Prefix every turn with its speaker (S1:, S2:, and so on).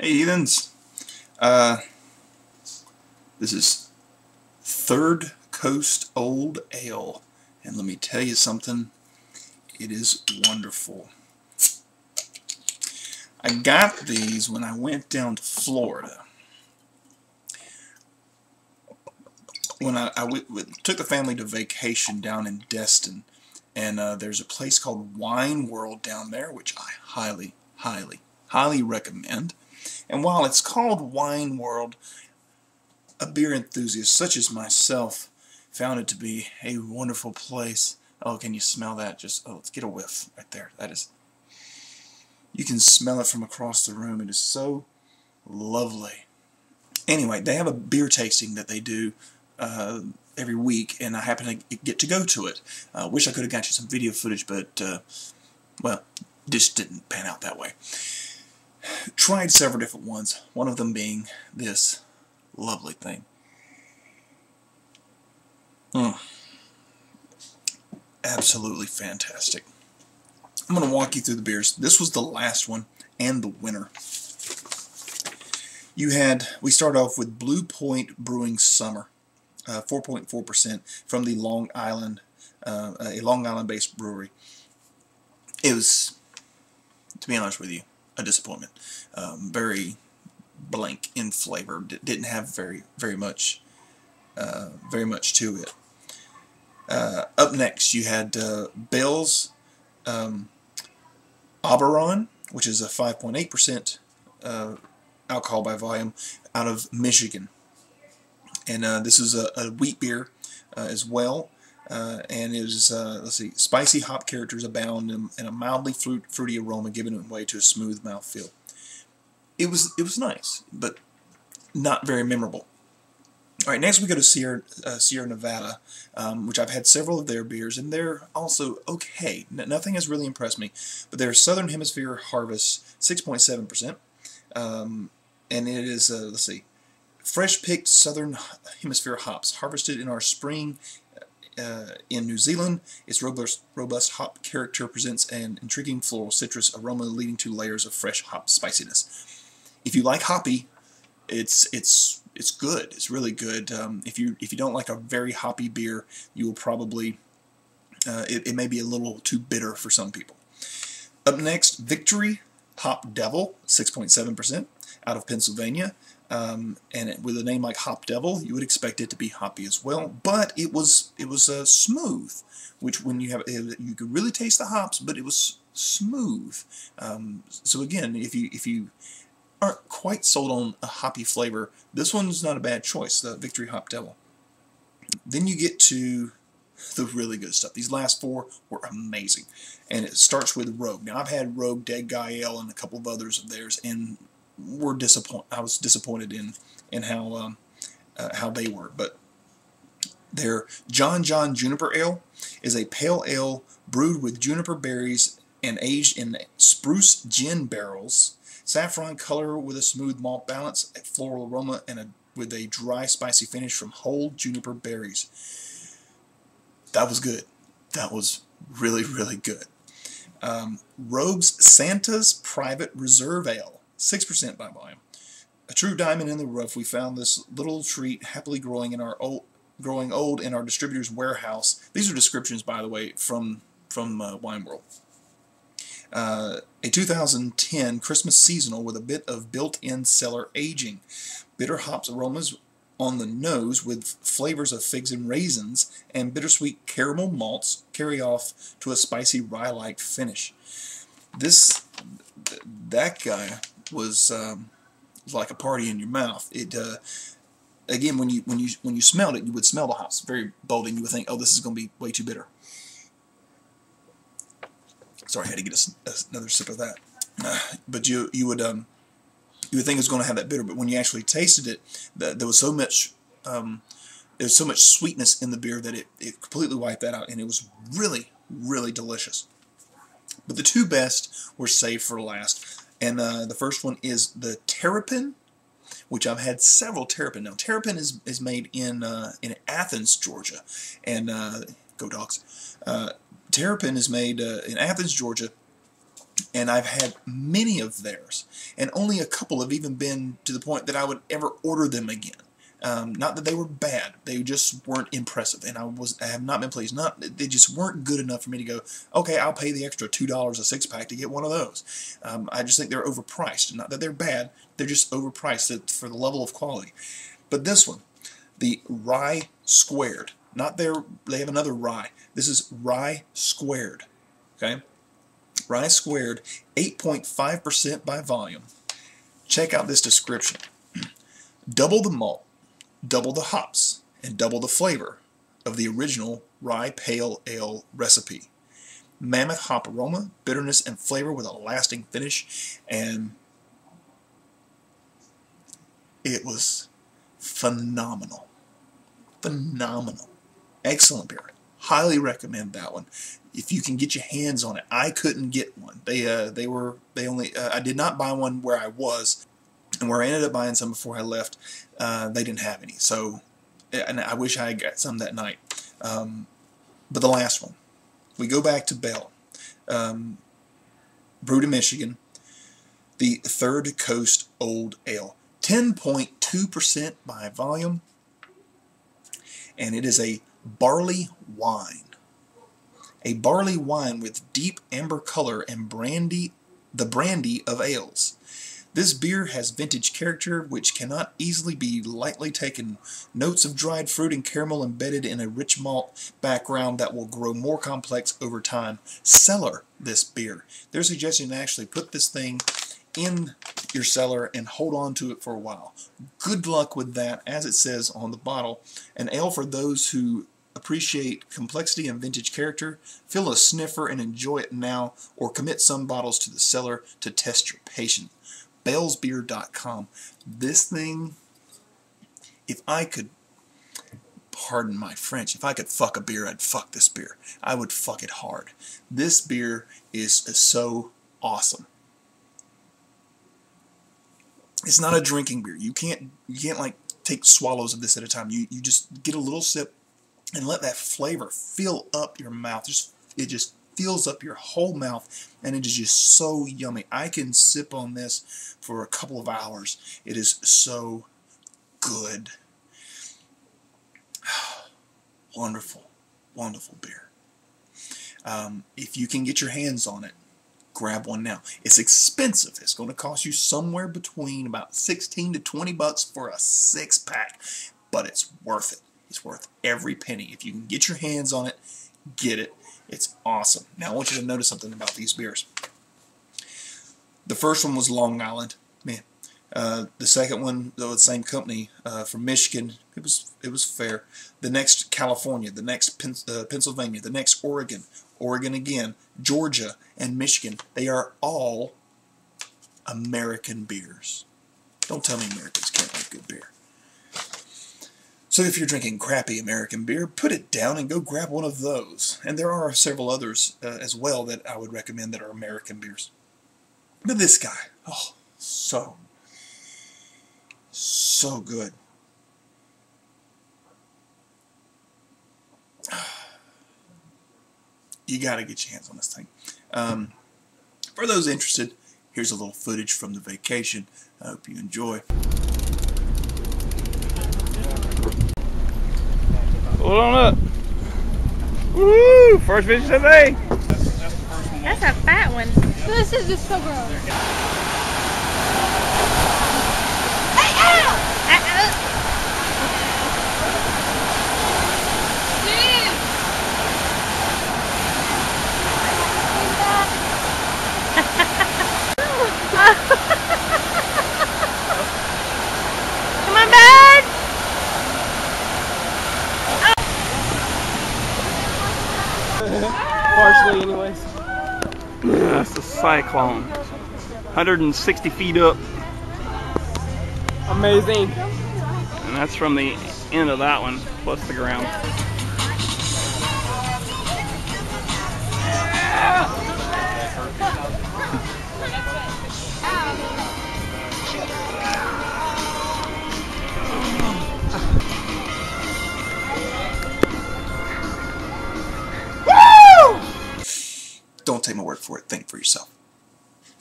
S1: Hey, heathens. Uh, this is Third Coast Old Ale, and let me tell you something, it is wonderful. I got these when I went down to Florida. When took the family to vacation down in Destin, and there's a place called Wine World down there, which I highly, highly, highly recommend. And while it's called Wine World, a beer enthusiast such as myself found it to be a wonderful place. Oh, can you smell that? Let's get a whiff right there. That is, you can smell it from across the room. It is so lovely. Anyway, they have a beer tasting that they do every week, and I happen to get to go to it. Wish I could have got you some video footage, but, well, just didn't pan out that way. Tried several different ones, one of them being this lovely thing. Absolutely fantastic. I'm going to walk you through the beers. This was the last one and the winner. We start off with Blue Point Brewing Summer, 4.4% from the Long Island, a Long Island-based brewery. It was, to be honest with you, a disappointment. Very blank in flavor. Didn't have very much to it. Up next, you had Bell's Oberon, which is a 5.8% alcohol by volume, out of Michigan. And this is a wheat beer as well. And it is, let's see, spicy hop characters abound and a mildly fruity aroma giving way to a smooth mouthfeel. It was nice, but not very memorable. All right, next we go to Sierra Nevada, which I've had several of their beers, and they're also okay. Nothing has really impressed me, but they're Southern Hemisphere Harvest, 6.7%, and it is, let's see, fresh-picked Southern Hemisphere hops, harvested in our spring in New Zealand. Its robust hop character presents an intriguing floral citrus aroma leading to layers of fresh hop spiciness. If you like hoppy, it's good. It's really good. If you don't like a very hoppy beer, you will probably it may be a little too bitter for some people. Up next, Victory Hop Devil, 6.7%, out of Pennsylvania. And with a name like Hop Devil, you would expect it to be hoppy as well. But it was smooth, which when you could really taste the hops, but it was smooth. So again, if you aren't quite sold on a hoppy flavor, this one's not a bad choice, the Victory Hop Devil. Then you get to the really good stuff. These last four were amazing. And it starts with Rogue. Now, I've had Rogue, Dead Guy Ale, and a couple of others of theirs, and I was disappointed in how they were. But their John Juniper Ale is a pale ale brewed with juniper berries and aged in spruce gin barrels. Saffron color with a smooth malt balance, a floral aroma, and with a dry, spicy finish from whole juniper berries. That was good. That was really, really good. Rogue's Santa's Private Reserve Ale, 6% by volume. A true diamond in the rough, we found this little treat happily growing old in our distributor's warehouse. These are descriptions, by the way, from Wine World. A 2010 Christmas seasonal with a bit of built-in cellar aging. Bitter hops aromas on the nose with flavors of figs and raisins, and bittersweet caramel malts carry off to a spicy rye-like finish. That guy was like a party in your mouth. It again, when you smelled it, you would smell the hops very bold, and you would think, oh, this is going to be way too bitter. Sorry, I had to get another sip of that. But you would think it was going to have that bitter, but when you actually tasted it, there was so much sweetness in the beer that it completely wiped that out, and it was really, really delicious. But the two best were saved for last, and the first one is the Terrapin, which I've had several Terrapin. Now, Terrapin is made in Athens, Georgia, and go Dogs. Terrapin is made in Athens, Georgia, And I've had many of theirs, and only a couple have even been to the point that I would ever order them again. Not that they were bad, they just weren't impressive, and I have not been pleased. They just weren't good enough for me to go, okay, I'll pay the extra $2 a six-pack to get one of those. I just think they're overpriced. Not that they're bad, they're just overpriced for the level of quality. But this one, the Rye Squared, they have another rye. This is Rye Squared, okay? Rye Squared, 8.5% by volume. Check out this description. Double the malt, double the hops, and double the flavor of the original Rye Pale Ale recipe. Mammoth hop aroma, bitterness, and flavor with a lasting finish, and it was phenomenal. Phenomenal. Excellent beer. Highly recommend that one. If you can get your hands on it. I couldn't get one. I did not buy one where I was, and where I ended up buying some before I left, they didn't have any. So, and I wish I had got some that night. But the last one, we go back to Bell, brewed in Michigan, the Third Coast Old Ale, 10.2% by volume, and it is a barley wine. A barley wine with deep amber color and the brandy of ales. This beer has vintage character which cannot easily be lightly taken. Notes of dried fruit and caramel embedded in a rich malt background that will grow more complex over time. Cellar this beer. They're suggesting to actually put this thing in your cellar and hold on to it for a while. Good luck with that, as it says on the bottle. An ale for those who appreciate complexity and vintage character. Fill a sniffer and enjoy it now, or commit some bottles to the cellar to test your patience. Bellsbeer.com. This thing, if I could, pardon my French, if I could fuck a beer, I'd fuck this beer. I would fuck it hard. This beer is so awesome. It's not a drinking beer. You can't like take swallows of this at a time. You just get a little sip and let that flavor fill up your mouth. It just fills up your whole mouth, and it is just so yummy. I can sip on this for a couple of hours. It is so good. Wonderful, wonderful beer. If you can get your hands on it, grab one now. It's expensive. It's going to cost you somewhere between about 16 to 20 bucks for a six-pack, but it's worth it. It's worth every penny. If you can get your hands on it, get it. It's awesome. Now I want you to notice something about these beers. The first one was Long Island. Man. The second one, though, the same company, from Michigan, it was fair. The next, California. The next, Pennsylvania. The next, Oregon. Oregon again. Georgia and Michigan. They are all American beers. Don't tell me Americans can't make good beer. So if you're drinking crappy American beer, put it down and go grab one of those. And there are several others as well that I would recommend that are American beers. But this guy, oh, so good. You got to get your hands on this thing. For those interested, here's a little footage from the vacation. I hope you enjoy.
S2: Hold on up. Woo! First fish of the day.
S3: That's a fat one. This is just so gross. Hey, ow! Dude! Come on, bud!
S2: Partially, anyways. That's the Cyclone. 160 feet up.
S4: Amazing.
S2: And that's from the end of that one, plus the ground.
S1: Don't take my word for it. Think for yourself.